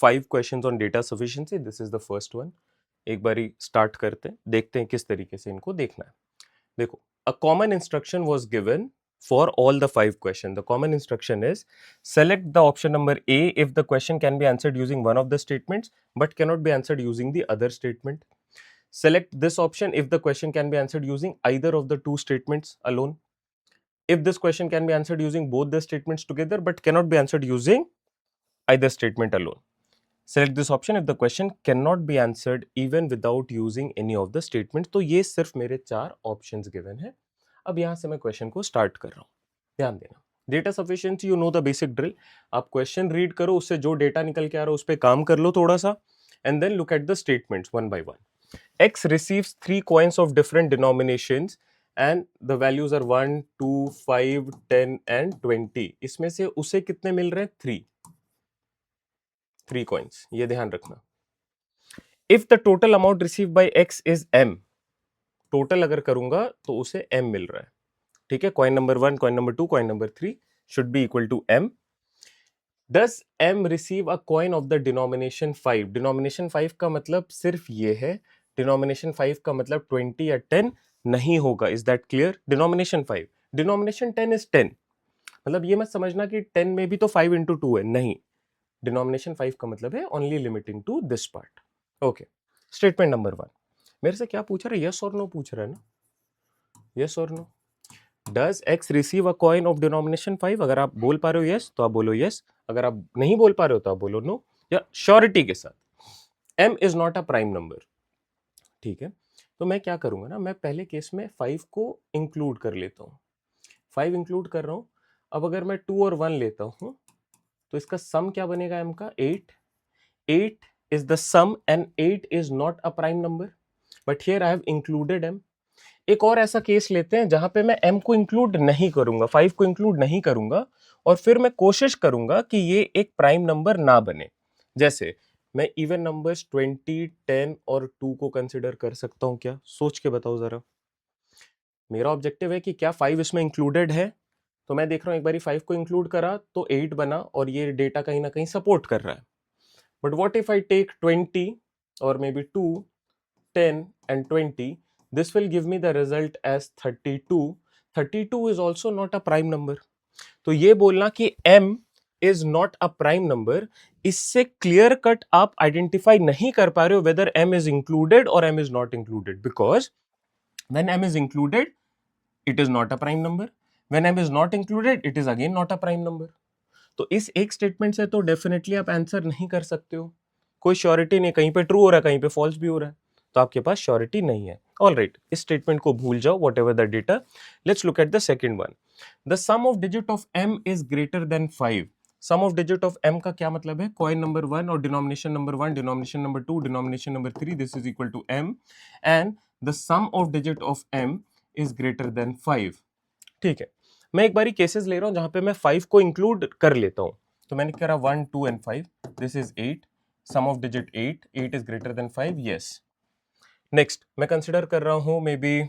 5 questions on data sufficiency. This is the first one. एक बारी start करते हैं, देखते हैं किस तरीके से इनको देखना है. देखो, a common instruction was given for all the 5 questions. The common instruction is select the option number A if the question can be answered using one of the statements but cannot be answered using the other statement. Select this option if the question can be answered using either of the two statements alone. If this question can be answered using both the statements together but cannot be answered using either statement alone. Select this option if the question cannot be answered even without using any of the statements. तो ये सिर्फ मेरे 4 options given है. अब यहाँ से मैं question को स्टार्ट कर रहा हूँ. ध्यान देना, data sufficiency you know the basic drill. आप क्वेश्चन रीड करो, उससे जो डेटा निकल के आ रहा है उस पर काम कर लो थोड़ा सा, and then look at the statements one by one. X receives 3 coins of different denominations and the values are 1, 2, 5, 10 and 20. इसमें से उसे कितने मिल रहे हैं? 3 coins. ये ध्यान रखना. If the total amount received by X is M, total अगर करूंगा तो उसे M मिल रहा है. ठीक है, coin number 1, coin number 2, coin number 3 should be equal to M. Does M receive a coin of the denomination 5? Denomination 5 का मतलब सिर्फ ये है. Denomination 5 का मतलब 20 या 10 नहीं होगा. Is that clear? Denomination 5. Denomination 10 is 10. मतलब ये मत समझना कि 10 में भी तो 5 into 2 है. नहीं. Denomination 5 का मतलब है only limiting to this part. Okay. Statement number 1. मेरे से क्या पूछ रहा है? Yes or no पूछ रहा है ना? Yes or no? Does X receive a coin of denomination 5? अगर आप बोल पा रहे हो yes तो आप बोलो yes. अगर आप नहीं बोल पा रहे हो तो आप बोलो no. या श्योरिटी के साथ. M is not a prime number. ठीक है, तो मैं क्या करूंगा ना, मैं पहले केस में 5 को इंक्लूड कर लेता हूँ. 5 इंक्लूड कर रहा हूँ. अब अगर मैं 2 और 1 लेता हूँ तो इसका सम क्या बनेगा m का? 8. 8 is the sum and 8 is not a prime number, but here I have included m. एक और ऐसा केस लेते हैं जहां पे मैं m को इंक्लूड नहीं करूंगा, 5 को इंक्लूड नहीं करूंगा, और फिर मैं कोशिश करूंगा कि ये एक प्राइम नंबर ना बने. जैसे मैं इवन नंबर्स 20, 10 और 2 को कंसिडर कर सकता हूं क्या? सोच के बताओ जरा. मेरा ऑब्जेक्टिव है कि क्या 5 इसमें इंक्लूडेड है, तो मैं देख रहा हूं एक बारी 5 को इंक्लूड करा तो 8 बना और ये डेटा कहीं ना कहीं सपोर्ट कर रहा है. But what if I take 20 और maybe 2, 10 and 20, this will give me the result as 32. 32 is also not a prime number. तो ये बोलना कि m is not a prime number, इससे क्लियर कट आप आइडेंटिफाई नहीं कर पा रहे हो whether m is included or m is not included, because when m is included it is not a prime number, when m is not included it is again not a prime number. तो इस एक statement से तो definitely आप answer नहीं कर सकते हो. कोई श्योरिटी नहीं, कहीं पे ट्रू हो रहा है, कहीं पे फॉल्स भी हो रहा है, तो आपके पास श्योरिटी नहीं है. ऑलराइट, इस स्टेटमेंट को भूल जाओ, whatever the data. Let's look at the second one. The sum of digit of m is greater than 5. Sum of digit of m का क्या मतलब है? कॉइन नंबर 1 और denomination number 1, denomination number 2, denomination number 3, this is equal to m, and the sum of digit of m is greater than 5. ठीक है, मैं एक बारी केसेस ले रहा हूं जहां पे मैं 5 को इंक्लूड कर लेता हूं. तो मैंने करा 1, 2 and 5. This is 8. Sum of digit 8. 8 is greater than 5. Yes. Next मैं कंसिडर कर रहा हूं maybe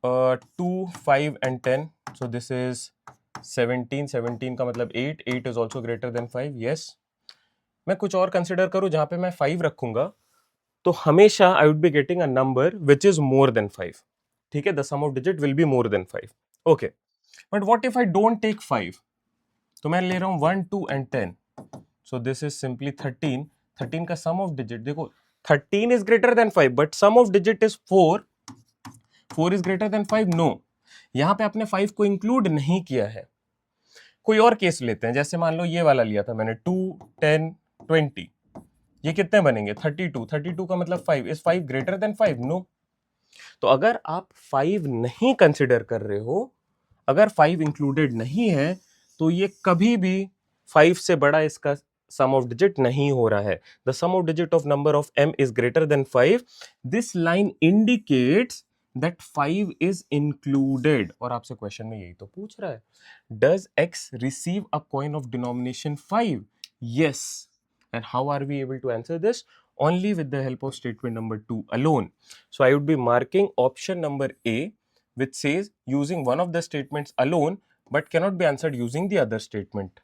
2, 5 and 10. So this is 17. 17 का मतलब 8. 8 is also greater than 5. Yes. मैं कुछ और कंसिडर करूं जहां पे मैं 5 रखूंगा तो हमेशा I would be getting a number which is more than 5. ठीक है, the sum of digit will be more than 5. Okay, but what if I don't take 5? तो मैं ले रहा हूं 1, 2 and 10. So this is simply 13. 13 का सम ऑफ डिजिट देखो, 13 is greater than 5 but sum of digit is 4. 4 is greater than 5. No, यहां पे आपने 5 को इंक्लूड नहीं किया है. कोई और केस लेते हैं, जैसे मान लो ये वाला लिया था मैंने, 2, 10, 20. ये कितने बनेंगे? 32. 32 का मतलब 5. Is 5 greater than 5? नो. तो अगर आप 5 नहीं कंसिडर कर रहे हो, अगर 5 इंक्लूडेड नहीं है, तो ये कभी भी 5 से बड़ा इसका सम ऑफ डिजिट नहीं हो रहा है. The sum of digit of number of m is greater than 5. This line indicates that 5 is included. और आपसे क्वेश्चन में यही तो पूछ रहा है, does x receive a coin of denomination 5? Yes. And how are we able to answer this? Only with the help of statement number 2 alone. So I would be marking option number A, which says using one of the statements alone but cannot be answered using the other statement.